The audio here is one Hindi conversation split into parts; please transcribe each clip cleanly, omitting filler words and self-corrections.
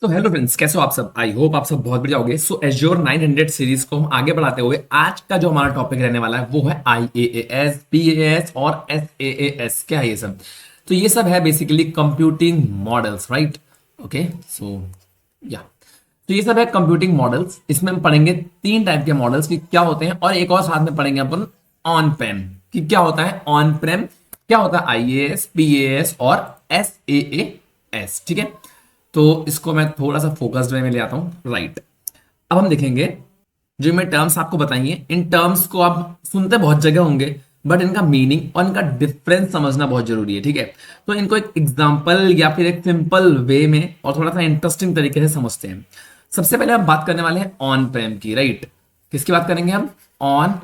तो हेलो फ्रेंड्स, कैसे हो आप सब। आई होप आप सब बहुत बढ़िया होगे। सो एज्योर 900 सीरीज को हम आगे बढ़ाते हुए आज का जो हमारा टॉपिक रहने वाला है वो है IaaS, PaaS और SaaS। क्या है ये सब? तो ये सब है basically computing models, right? Okay, so या तो ये सब है कंप्यूटिंग मॉडल्स। इसमें हम पढ़ेंगे तीन टाइप के मॉडल्स की क्या होते हैं, और एक और साथ में पढ़ेंगे अपन ऑन प्रेम कि क्या होता है ऑन प्रेम, क्या होता है IaaS, PaaS और SaaS। ठीक है, तो इसको मैं थोड़ा सा फोकस्ड वे में ले आता हूं, राइट। अब हम देखेंगे जो मैं टर्म्स आपको बताएंगे, इन टर्म्स को आप सुनते बहुत जगह होंगे, बट इनका मीनिंग और इनका डिफरेंस समझना बहुत जरूरी है। ठीक है, तो इनको एक एग्जांपल या फिर एक सिंपल वे में और थोड़ा सा इंटरेस्टिंग तरीके से समझते हैं। सबसे पहले हम बात करने वाले हैं ऑन प्रेम की, राइट। किसकी बात करेंगे हम? ऑन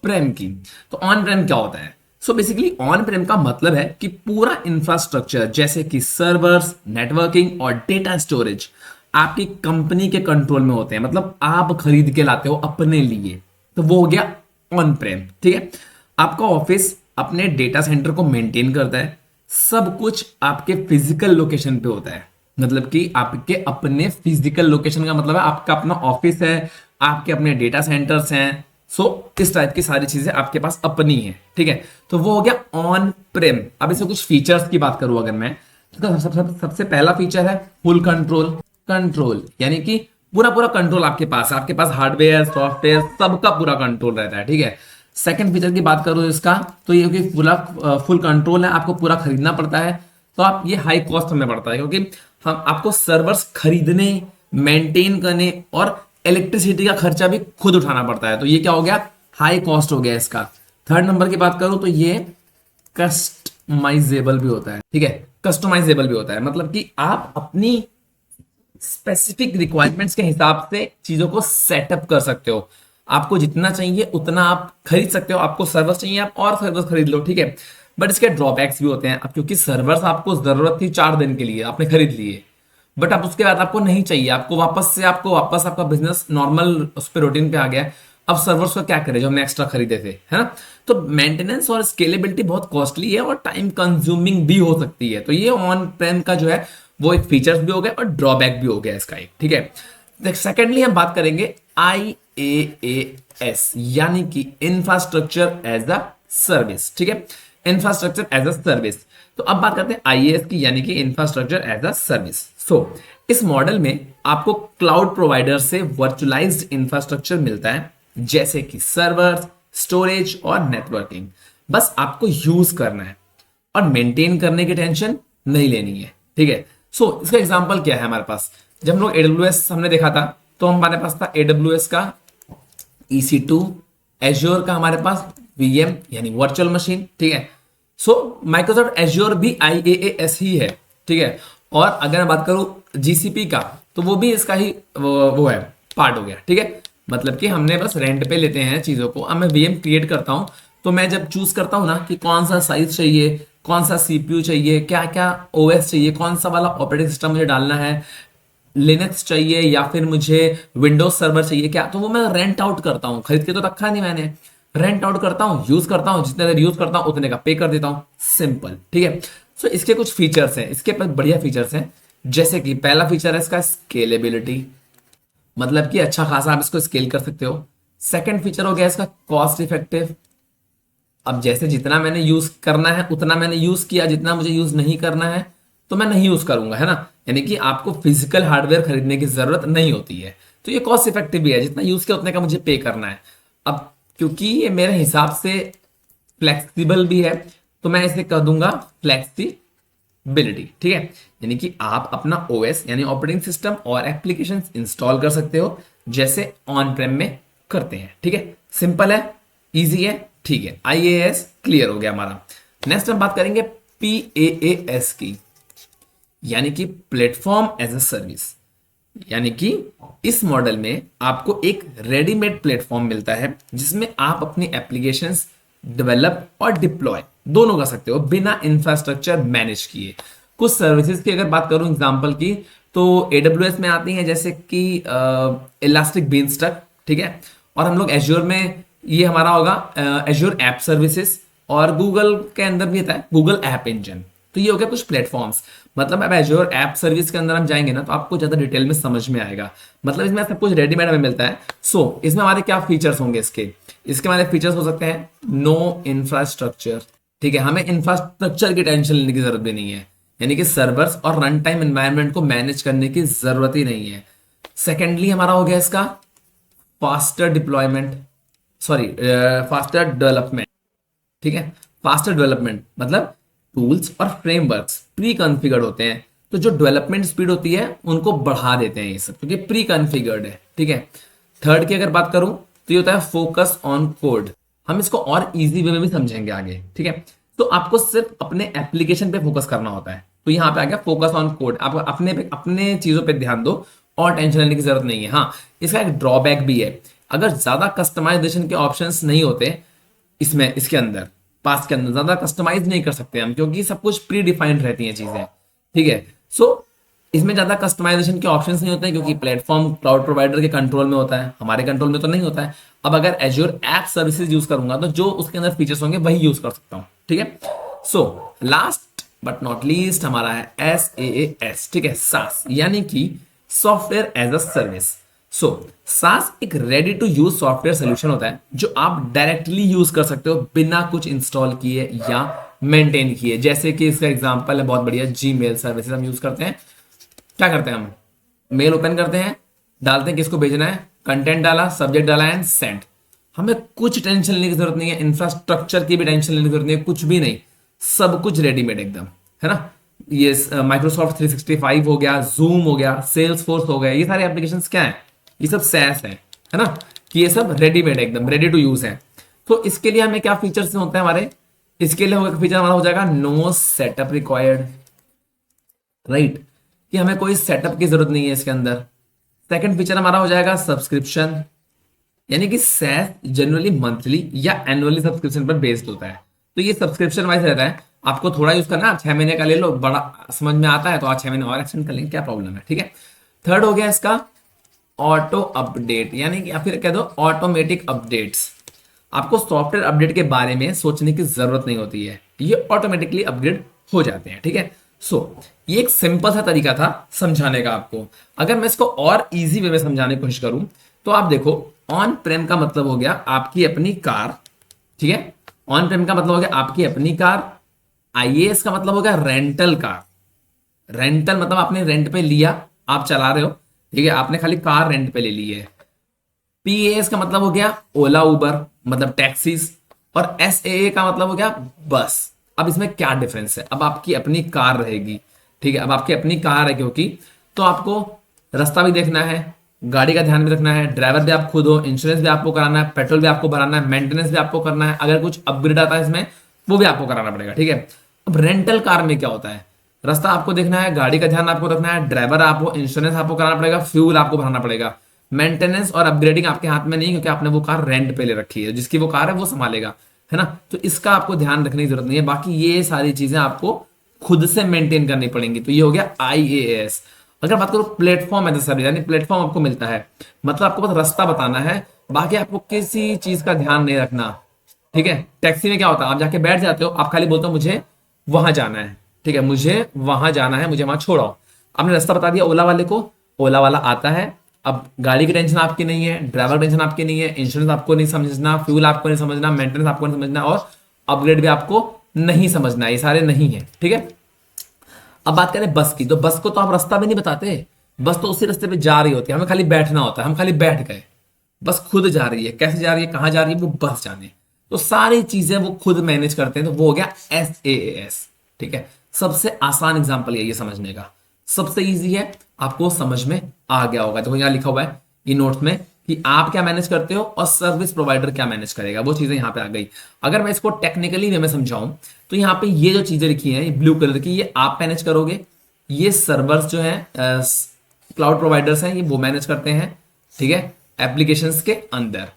प्रेम की। तो ऑन प्रेम क्या होता है? सो बेसिकली ऑन प्रेम का मतलब है कि पूरा इंफ्रास्ट्रक्चर जैसे कि सर्वर्स, नेटवर्किंग और डेटा स्टोरेज आपकी कंपनी के कंट्रोल में होते हैं, मतलब आप खरीद के लाते हो अपने लिए, तो वो हो गया ऑन प्रेम। ठीक है, आपका ऑफिस अपने डेटा सेंटर को मेंटेन करता है, सब कुछ आपके फिजिकल लोकेशन पे होता है, मतलब कि आपके अपने फिजिकल लोकेशन का मतलब है आपका अपना ऑफिस है, आपके अपने डेटा सेंटर्स हैं। सो इस टाइप की सारी चीजें आपके पास अपनी है। ठीक है, तो वो हो गया ऑन प्रेम। अब इसमें कुछ फीचर्स की बात करूं अगर मैं, तो सबसे पहला फीचर है फुल कंट्रोल। कंट्रोल यानी कि पूरा पूरा कंट्रोल आपके पास है, आपके पास हार्डवेयर सॉफ्टवेयर सबका पूरा कंट्रोल रहता है। ठीक है, सेकंड फीचर की बात करूं इसका, तो ये कि पूरा फुल कंट्रोल है, आपको पूरा खरीदना पड़ता है, तो आप ये हाई कॉस्ट हमें पड़ता है क्योंकि हम आपको सर्वर्स खरीदने, मेंटेन करने और इलेक्ट्रिसिटी का खर्चा भी खुद उठाना पड़ता है। तो ये क्या हो गया? हाई कॉस्ट हो गया इसका। थर्ड नंबर की बात करूं तो ये कस्टमाइजेबल भी होता है। ठीक है, कस्टमाइजेबल भी होता है, मतलब कि आप अपनी स्पेसिफिक रिक्वायरमेंट्स के हिसाब से चीजों को सेटअप कर सकते हो। आपको जितना चाहिए उतना आप खरीद सकते हो, आपको सर्वर्स चाहिए आप और सर्वर्स खरीद लो। ठीक है, बट इसके ड्रॉबैक्स भी होते हैं। अब क्योंकि सर्वर्स आपको जरूरत थी 4 दिन के लिए, आपने खरीद लिए, बट अब उसके बाद आपको नहीं चाहिए, आपको वापस आपका बिजनेस नॉर्मल उस पर रूटीन पे आ गया है। अब सर्वर्स का क्या करें जो हमने एक्स्ट्रा खरीदे थे, है ना? तो मेंटेनेंस और स्केलेबिलिटी बहुत कॉस्टली है और टाइम कंज्यूमिंग भी हो सकती है। तो ये ऑन प्रेम का जो है वो एक फीचर्स भी हो गया और ड्रॉबैक भी हो गया इसका एक। ठीक है, सेकेंडली हम बात करेंगे IaaS यानी कि इंफ्रास्ट्रक्चर एज अ सर्विस। ठीक है, इंफ्रास्ट्रक्चर एज अ सर्विस। तो अब बात करते हैं IaaS की, यानी कि इंफ्रास्ट्रक्चर एज अ सर्विस। सो इस मॉडल में आपको क्लाउड प्रोवाइडर से वर्चुअलाइज्ड इंफ्रास्ट्रक्चर मिलता है, जैसे कि सर्वर, स्टोरेज और नेटवर्किंग। बस आपको यूज करना है और मेंटेन करने की टेंशन नहीं लेनी है। ठीक है, सो इसका एग्जांपल क्या है हमारे पास? जब हम लोग AWS हमने देखा था, तो हमारे पास था AWS का EC2, एज्योर का हमारे पास VM यानी वर्चुअल मशीन। ठीक है, सो माइक्रोसॉफ्ट एज्योर भी IaaS ही है। ठीक है, और अगर मैं बात करूं GCP का, तो वो भी इसका ही वो है, पार्ट हो गया। ठीक है, मतलब कि हमने बस रेंट पे लेते हैं चीजों को। अब मैं VM क्रिएट करता हूं, तो मैं जब चूज करता हूं ना कि कौन सा साइज चाहिए, कौन सा CPU चाहिए, क्या क्या OS चाहिए, कौन सा वाला ऑपरेटिंग सिस्टम मुझे डालना है, लिनक्स चाहिए या फिर मुझे विंडोज सर्वर चाहिए क्या, तो वो मैं रेंट आउट करता हूँ। खरीद के तो रखा नहीं मैंने, रेंट आउट करता हूँ, यूज करता हूँ, जितने देर यूज करता हूँ उतने का पे कर देता हूँ, सिंपल। ठीक है, सो इसके कुछ फीचर्स हैं, इसके पास बढ़िया फीचर्स हैं, जैसे कि पहला फीचर है इसका स्केलेबिलिटी, मतलब कि अच्छा खासा आप इसको स्केल कर सकते हो। सेकंड फीचर हो गया इसका कॉस्ट इफेक्टिव। अब जैसे जितना मैंने यूज करना है उतना मैंने यूज किया, जितना मुझे यूज नहीं करना है तो मैं नहीं यूज करूंगा, है ना? यानी कि आपको फिजिकल हार्डवेयर खरीदने की जरूरत नहीं होती है, तो ये कॉस्ट इफेक्टिव भी है, जितना यूज किया उतने का मुझे पे करना है। अब क्योंकि ये मेरे हिसाब से फ्लेक्सिबल भी है, तो मैं इसे कर दूंगा फ्लेक्सिबिलिटी। ठीक है, यानी कि आप अपना OS यानी ऑपरेटिंग सिस्टम और एप्लीकेशन इंस्टॉल कर सकते हो, जैसे ऑन प्रेम में करते हैं। ठीक है, सिंपल है, इजी है। ठीक है, IaaS क्लियर हो गया हमारा। नेक्स्ट हम बात करेंगे PaaS की, यानी कि प्लेटफॉर्म एज अ सर्विस। यानी कि इस मॉडल में आपको एक रेडीमेड प्लेटफॉर्म मिलता है, जिसमें आप अपनी एप्लीकेशंस डेवलप और डिप्लॉय दोनों कर सकते हो बिना इंफ्रास्ट्रक्चर मैनेज किए। कुछ सर्विसेज की अगर बात करूं एग्जांपल की, तो AWS में आती हैं जैसे कि इलास्टिक बीनस्टैक। ठीक है, और हम लोग एज्योर में ये हमारा होगा एज्योर ऐप सर्विसेज, और गूगल के अंदर भी आता है गूगल ऐप इंजन। तो ये हो गया कुछ प्लेटफॉर्म्स। मतलब अब एज्योर ऐप सर्विस के अंदर हम जाएंगे ना तो आपको ज्यादा डिटेल में समझ में आएगा। मतलब इसमें सब कुछ रेडीमेड में मिलता है। सो इसमें हमारे क्या फीचर्स होंगे, इसके हमारे फीचर्स हो सकते हैं नो इंफ्रास्ट्रक्चर। ठीक है, हमें इंफ्रास्ट्रक्चर की टेंशन लेने की जरूरत भी नहीं है, यानी कि सर्वर्स और रन टाइम एनवायरनमेंट को मैनेज करने की जरूरत ही नहीं है। सेकेंडली हमारा हो गया इसका faster deployment, sorry faster development. ठीक है, फास्टर डेवलपमेंट मतलब टूल्स और फ्रेमवर्क्स प्री कॉन्फ़िगर्ड होते हैं, तो जो डेवलपमेंट स्पीड होती है उनको बढ़ा देते हैं ये सब, क्योंकि प्री कॉन्फ़िगर्ड है। ठीक है, थर्ड की अगर बात करूं तो ये होता है फोकस ऑन कोड। हम इसको और इजी वे में भी समझेंगे आगे। ठीक है, तो आपको सिर्फ अपने एप्लीकेशन पे फोकस करना होता है, तो यहां पे आ गया फोकस ऑन कोड। आप अपने चीजों पे ध्यान दो और टेंशन लेने की जरूरत नहीं है। हाँ, इसका एक ड्रॉबैक भी है, अगर ज्यादा कस्टमाइजेशन के ऑप्शंस नहीं होते इसमें, इसके अंदर पास के अंदर ज्यादा कस्टमाइज नहीं कर सकते हम, क्योंकि सब कुछ प्री डिफाइंड रहती हैं चीजें। ठीक है, सो इसमें ज्यादा कस्टमाइजेशन के ऑप्शंस नहीं होते हैं, क्योंकि प्लेटफॉर्म क्लाउड प्रोवाइडर के कंट्रोल में होता है, हमारे कंट्रोल में तो नहीं होता है। अब अगर एज्योर ऐप सर्विसेज यूज करूंगा तो जो उसके अंदर फीचर्स होंगे वही यूज कर सकता हूं। ठीक है, so last but not least हमारा है SaaS। ठीक है, सास यानी कि software as a service. So SaaS एक ready to use software solution होता है जो आप डायरेक्टली यूज कर सकते हो बिना कुछ इंस्टॉल किए या मेंटेन किए। जैसे कि इसका एग्जांपल है बहुत बढ़िया, जीमेल सर्विसेज हम यूज करते हैं। क्या करते हैं, हम मेल ओपन करते हैं, डालते हैं किसको भेजना है, कंटेंट डाला, सब्जेक्ट डाला एंड सेंड। हमें कुछ टेंशन लेने की जरूरत नहीं है, इंफ्रास्ट्रक्चर की भी टेंशन लेने की जरूरत नहीं है, कुछ भी नहीं, सब कुछ रेडीमेड एकदम, है ना। ये माइक्रोसॉफ्ट 365 हो गया, जूम हो गया, सेल्स फोर्स हो गया, ये सारे एप्लीकेशन क्या है, ये सब SaaS है ना, कि ये सब रेडीमेड एकदम रेडी टू यूज है। तो इसके लिए हमें क्या फीचर्स होते हैं हमारे, इसके लिए फीचर हमारा हो जाएगा नो सेटअप रिक्वायर्ड, राइट, कि हमें कोई सेटअप की जरूरत नहीं है इसके अंदर। सेकंड फीचर हमारा हो जाएगा सब्सक्रिप्शन, यानी कि SaaS जनरली मंथली या एनुअली सब्सक्रिप्शन पर बेस्ड होता है, तो ये सब्सक्रिप्शन वाइज रहता है। आपको थोड़ा यूज करना, 6 महीने का ले लो, बड़ा समझ में आता है तो आज 6 महीने और एक्सटेंड कर लेंगे, क्या प्रॉब्लम है। ठीक है, थर्ड हो गया इसका ऑटो अपडेट, यानी कि या फिर कह दो ऑटोमेटिक अपडेट्स। आपको सॉफ्टवेयर अपडेट के बारे में सोचने की जरूरत नहीं होती है, ये ऑटोमेटिकली अपग्रेड हो जाते हैं। ठीक है, सो ये एक सिंपल सा तरीका था समझाने का आपको। अगर मैं इसको और इजी वे में समझाने की कोशिश करूं तो आप देखो, ऑन प्रेम का मतलब हो गया आपकी अपनी कार। ठीक है, ऑन प्रेम का मतलब हो गया आपकी अपनी कार। IaaS का मतलब हो गया रेंटल कार। रेंटल मतलब आपने रेंट पे लिया, आप चला रहे हो, ठीक है, आपने खाली कार रेंट पे ले ली है। PaaS का मतलब हो गया ओला उबर, मतलब टैक्सीज। और SaaA का मतलब हो गया बस। अब इसमें क्या डिफरेंस है, अब आपकी अपनी कार रहेगी। ठीक है, अब आपकी अपनी कार है क्योंकि, तो आपको रास्ता भी देखना है, गाड़ी का ध्यान भी रखना है, ड्राइवर भी आप खुद हो, इंश्योरेंस भी आपको कराना है, पेट्रोल भी आपको भराना है, मेंटेनेंस भी आपको करना है, अगर कुछ अपग्रेड आता है इसमें वो भी आपको कराना पड़ेगा। ठीक है, अब रेंटल कार में क्या होता है, रास्ता आपको देखना है, गाड़ी का ध्यान आपको रखना है, ड्राइवर आप हो, इंश्योरेंस आपको कराना पड़ेगा, फ्यूल आपको भराना पड़ेगा। मेंटेनेंस और अपग्रेडिंग आपके हाथ में नहीं, क्योंकि आपने वो कार रेंट पे ले रखी है, जिसकी वो कार है वो संभालेगा, है ना। तो इसका आपको ध्यान रखने की जरूरत नहीं है, बाकी ये सारी चीजें आपको खुद से मेंटेन करनी पड़ेंगी। तो ये हो गया IaaS। अगर बात करो प्लेटफॉर्म एज अ सर्विस, यानी प्लेटफॉर्म आपको मिलता है, मतलब आपको बस रास्ता बताना है, बाकी आपको किसी चीज का ध्यान नहीं रखना। ठीक है, टैक्सी में क्या होता है, आप जाके बैठ जाते हो, आप खाली बोलते हो मुझे वहां जाना है, ठीक है, मुझे वहां जाना है, मुझे वहां छोड़ो, आपने रास्ता बता दिया ओला वाले को, ओला वाला आता है। अब गाड़ी की टेंशन आपकी नहीं है, ड्राइवर टेंशन आपकी नहीं है, इंश्योरेंस आपको नहीं समझना, फ्यूल आपको नहीं समझना, मेंटेनेंस आपको नहीं समझना, और अपग्रेड भी आपको नहीं समझना, ये सारे नहीं है। ठीक है, अब बात करें बस की, तो बस को तो आप रास्ता भी नहीं बताते, बस तो उसी रास्ते पे जा रही होती है, हमें खाली बैठना होता है, हम खाली बैठ गए, बस खुद जा रही है, कैसे जा रही है, कहां जा रही है, वो बस जाने। तो सारी चीजें वो खुद मैनेज करते हैं, तो वो हो गया SaaS। ठीक है, सबसे आसान एग्जांपल है ये समझने का, सबसे इजी है, आपको समझ में आ गया होगा। देखो यहाँ लिखा हुआ है इन नोट्स में कि आप क्या मैनेज करते हो और सर्विस प्रोवाइडर क्या मैनेज करेगा, वो चीजें यहाँ पे आ गई। अगर मैं इसको टेक्निकली वे में समझाऊं तो यहाँ पे ये जो चीजें लिखी हैं ब्लू कलर की, ये आप मैनेज करोगे, ये सर्वर्स जो है क्लाउड प्रोवाइडर्स हैं, ये वो मैनेज करते हैं। ठीक है, एप्लीकेशंस के अंदर,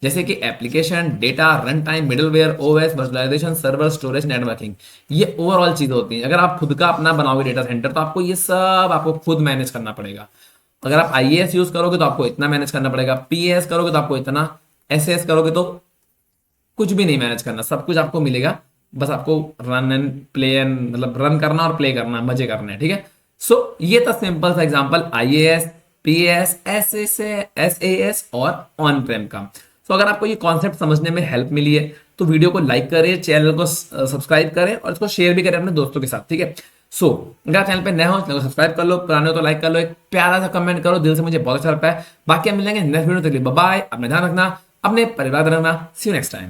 जैसे कि application, data, run time, middleware, OS, virtualisation, server, storage, networking, ये ओवरऑल चीजें होती हैं। अगर आप खुद का अपना बनाओगे डेटा सेंटर तो आपको ये सब आपको खुद मैनेज करना पड़ेगा। अगर आप IaaS यूज करोगे तो आपको इतना मैनेज करना पड़ेगा, PaaS करोगे तो आपको इतना, SaaS करोगे तो कुछ भी नहीं मैनेज करना, सब कुछ आपको मिलेगा बस आपको रन एंड प्ले एंड मतलब रन करना और प्ले करना, मजे करने हैं, ठीक है। सो ये था सिंपल सा एग्जांपल आईएएस, पीएएस, एसएएस और ऑन प्रेम का। तो अगर आपको ये कॉन्सेप्ट समझने में हेल्प मिली है तो वीडियो को लाइक करें, चैनल को सब्सक्राइब करें और इसको शेयर भी करें अपने दोस्तों के साथ, ठीक है। सो अगर आप चैनल पे नए हो चैनल को सब्सक्राइब कर लो, पुराने हो तो लाइक कर लो, एक प्यारा सा कमेंट करो, दिल से मुझे बहुत अच्छा लगता है। बाकी हम मिलेंगे नेक्स्ट वीडियो, तक बाय, अपना ध्यान रखना, अपने परिवार रखना, सी यू नेक्स्ट टाइम।